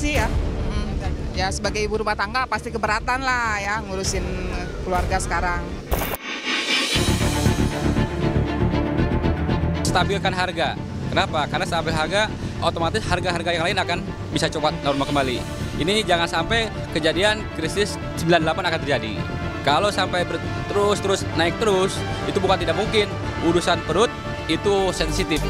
sih ya. Ya sebagai ibu rumah tangga pasti keberatan lah ya ngurusin keluarga sekarang. Stabilkan harga. Kenapa? Karena stabil harga, otomatis harga-harga yang lain akan bisa cepat normal kembali. Ini jangan sampai kejadian krisis 98 akan terjadi. Kalau sampai terus naik terus, itu bukan tidak mungkin. Urusan perut itu sensitif.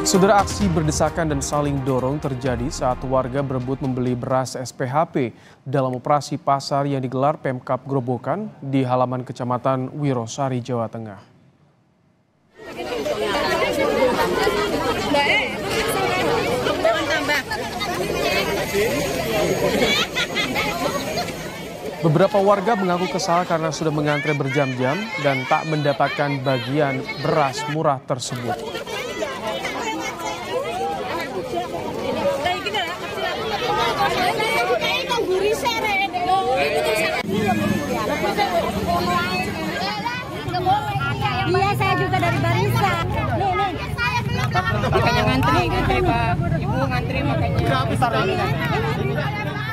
Saudara, aksi berdesakan dan saling dorong terjadi saat warga berebut membeli beras SPHP dalam operasi pasar yang digelar Pemkab Grobogan di halaman Kecamatan Wirosari, Jawa Tengah. Beberapa warga mengaku kesal karena sudah mengantre berjam-jam dan tak mendapatkan bagian beras murah tersebut. Iya, saya juga dari barisan. Makanya ngantri Pak. Ibu ngantri makanya.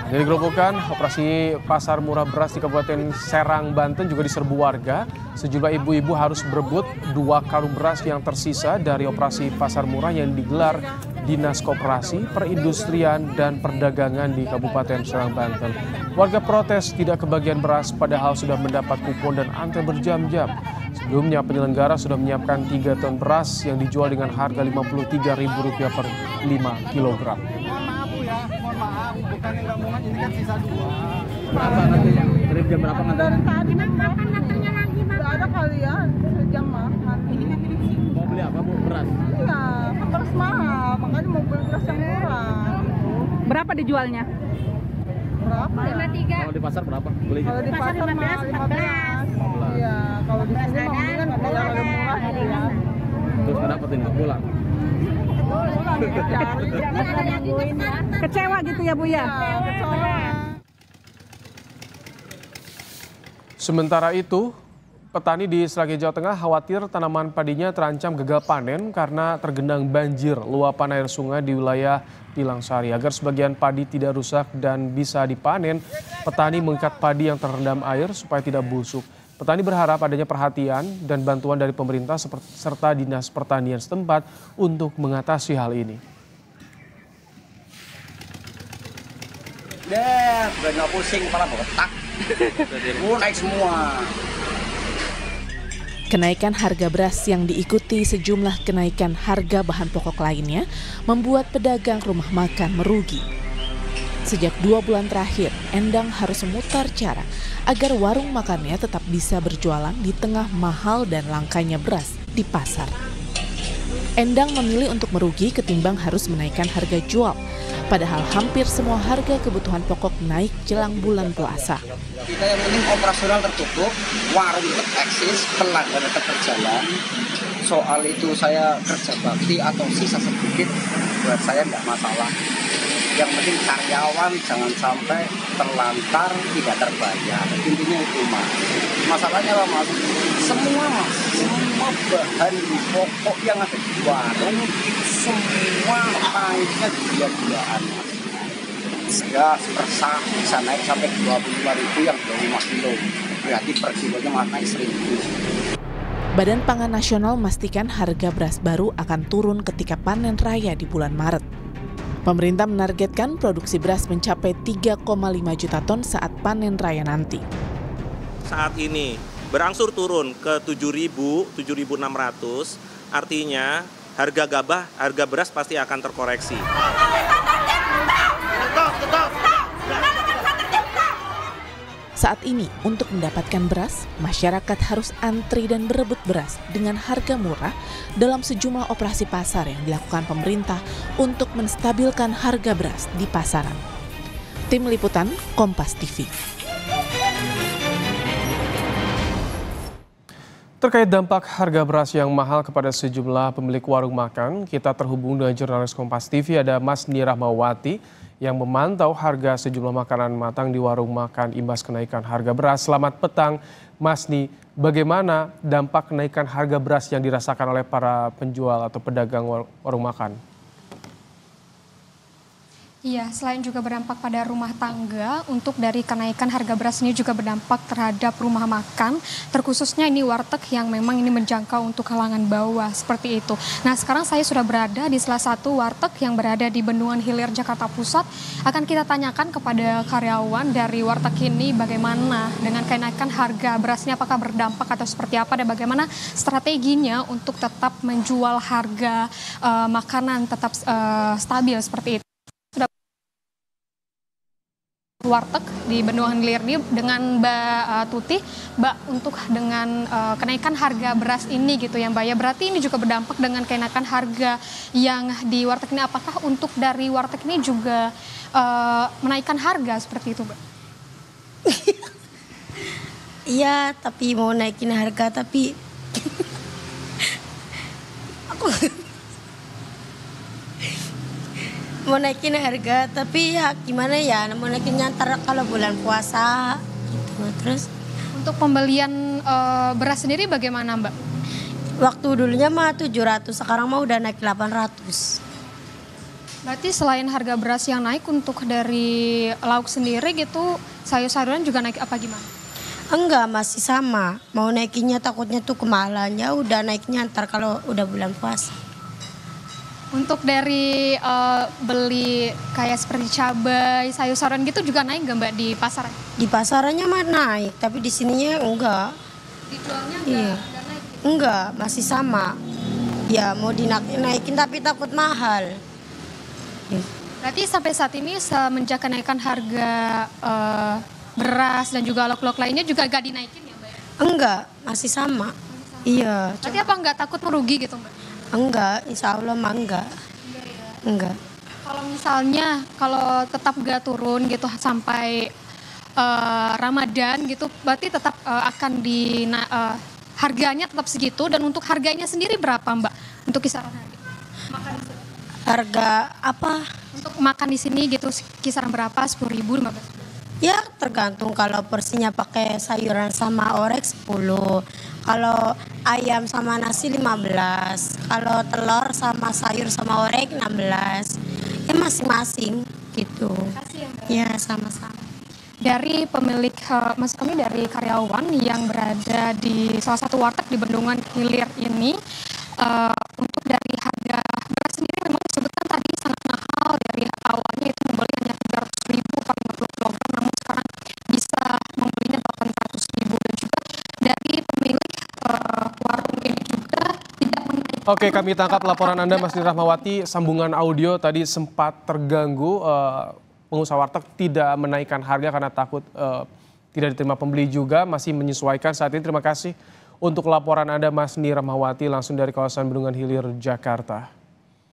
Dari Grobogan, operasi pasar murah beras di Kabupaten Serang, Banten juga diserbu warga. Sejumlah ibu-ibu harus berebut 2 karung beras yang tersisa dari operasi pasar murah yang digelar Dinas Koperasi, Perindustrian, dan Perdagangan di Kabupaten Serang, Banten. Warga protes tidak kebagian beras padahal sudah mendapat kupon dan antri berjam-jam. Sebelumnya penyelenggara sudah menyiapkan 3 ton beras yang dijual dengan harga Rp53.000 per 5 kilogram. Mohon maaf, bukan yang rombongan, ini kan sisa 2. Berapa nantinya? Dari jam berapa nanti? Dari tadi makan nantinya lagi, Bang. Nggak ada kali ya, sejam makan. Mau beli apa, Bu? Beras? Iya, kan beras mahal, makanya mau beli beras yang murah. Berapa dijualnya? Berapa ya? 53. Kalau di pasar berapa belinya? Kalau di pasar mah 15. Iya, kalau di sini mah mendingan beli yang lebih murah gitu ya. Terus nggak dapetin, nggak pulang? Kecewa gitu ya Bu ya? Sementara itu, petani di Sragen, Jawa Tengah khawatir tanaman padinya terancam gagal panen karena tergenang banjir luapan air sungai di wilayah Pilangsari. Agar sebagian padi tidak rusak dan bisa dipanen, petani mengikat padi yang terendam air supaya tidak busuk. Petani berharap adanya perhatian dan bantuan dari pemerintah serta Dinas Pertanian setempat untuk mengatasi hal ini. Udah nggak pusing, kepala botak. Naik semua. Kenaikan harga beras yang diikuti sejumlah kenaikan harga bahan pokok lainnya membuat pedagang rumah makan merugi. Sejak 2 bulan terakhir, Endang harus memutar cara agar warung makannya tetap bisa berjualan di tengah mahal dan langkanya beras di pasar. Endang memilih untuk merugi ketimbang harus menaikkan harga jual, padahal hampir semua harga kebutuhan pokok naik jelang bulan puasa. Kita yang penting operasional tertutup, warung tetap eksis, pelanggan tetap berjalan. Soal itu saya kerja bakti atau sisa sedikit, buat saya nggak masalah. Yang penting karyawan jangan sampai terlantar, tidak terbayar. Intinya itu Mas. Masalahnya apa Mas? Semua bahan pokok yang ada di warung semua naiknya gila-gilaan Mas. Sehingga persa bisa naik sampai 25.000 yang 25 kilo. Berarti per kilonya malah naik 1.000. Badan Pangan Nasional memastikan harga beras baru akan turun ketika panen raya di bulan Maret. Pemerintah menargetkan produksi beras mencapai 3,5 juta ton saat panen raya nanti. Saat ini berangsur turun ke 7.000, 7.600, artinya harga beras pasti akan terkoreksi. Saat ini, untuk mendapatkan beras, masyarakat harus antri dan berebut beras dengan harga murah dalam sejumlah operasi pasar yang dilakukan pemerintah untuk menstabilkan harga beras di pasaran. Tim Liputan, Kompas TV. Terkait dampak harga beras yang mahal kepada sejumlah pemilik warung makan, kita terhubung dengan jurnalis Kompas TV ada Masni Rahmawati yang memantau harga sejumlah makanan matang di warung makan imbas kenaikan harga beras. Selamat petang, Masni. Bagaimana dampak kenaikan harga beras yang dirasakan oleh para penjual atau pedagang warung makan? Iya, selain juga berdampak pada rumah tangga, untuk dari kenaikan harga beras ini juga berdampak terhadap rumah makan, terkhususnya ini warteg yang memang ini menjangkau untuk kalangan bawah, seperti itu. Nah, sekarang saya sudah berada di salah satu warteg yang berada di Bendungan Hilir, Jakarta Pusat. Akan kita tanyakan kepada karyawan dari warteg ini bagaimana dengan kenaikan harga berasnya, apakah berdampak atau seperti apa, dan bagaimana strateginya untuk tetap menjual harga makanan tetap stabil seperti itu. Warteg di Bendungan Hilir ini dengan Mbak Tuti, Mbak, untuk dengan kenaikan harga beras ini gitu ya Mbak ya, berarti ini juga berdampak dengan kenaikan harga yang di warteg ini. Apakah untuk dari warteg ini juga menaikkan harga seperti itu Mbak? Iya, tapi mau naikin harga tapi aku mau naikin harga tapi ya gimana ya, mau naikinnya ntar kalau bulan puasa gitu. Terus untuk pembelian beras sendiri bagaimana Mbak? Waktu dulunya mah 700, sekarang mah udah naik 800. Berarti selain harga beras yang naik, untuk dari lauk sendiri gitu, sayur-sayuran juga naik apa gimana? Enggak, masih sama. Mau naikinnya takutnya tuh kemahalan, ya udah naiknya ntar kalau udah bulan puasa. Untuk dari beli kayak seperti cabai, sayur-sayuran gitu juga naik nggak Mbak di pasar? Di pasarannya mah naik, tapi di sininya enggak. Dijualnya Iya. nggak naik? Enggak, masih sama. Ya mau dinaikin tapi takut mahal. Berarti sampai saat ini semenjak kenaikan harga beras dan juga lauk-lauk lainnya juga nggak dinaikin ya Mbak? Enggak, masih sama. Iya. Berarti apa nggak takut merugi gitu Mbak? Enggak, insya Allah mah enggak. Enggak. Kalau misalnya kalau tetap nggak turun gitu sampai Ramadan gitu, berarti tetap akan harganya tetap segitu. Dan untuk harganya sendiri berapa Mbak? Untuk kisaran harga makan di sini? Harga apa? Untuk makan di sini gitu kisaran berapa? 10.000, 15.000? Ya tergantung, kalau porsinya pakai sayuran sama orek 10. Kalau ayam sama nasi 15. Kalau telur sama sayur sama orek 16. Ya masing-masing gitu. Ya sama-sama. Dari pemilik, maksud kami dari karyawan yang berada di salah satu warteg di Bendungan Hilir ini, untuk dari harga beras sendiri memang disebutkan tadi sangat mahal. Dari awalnya itu membeli hanya 300.000 per 50 kg, namun sekarang bisa membelinya 800.000. Dan juga dari pemilik warung ini juga tidak menaikkan. Oke, kami tangkap laporan Anda, Masni Rahmawati. Sambungan audio tadi sempat terganggu. Pengusaha warteg tidak menaikkan harga karena takut tidak diterima pembeli juga, masih menyesuaikan saat ini. Terima kasih untuk laporan Anda, Masni Rahmawati, langsung dari kawasan Bendungan Hilir, Jakarta.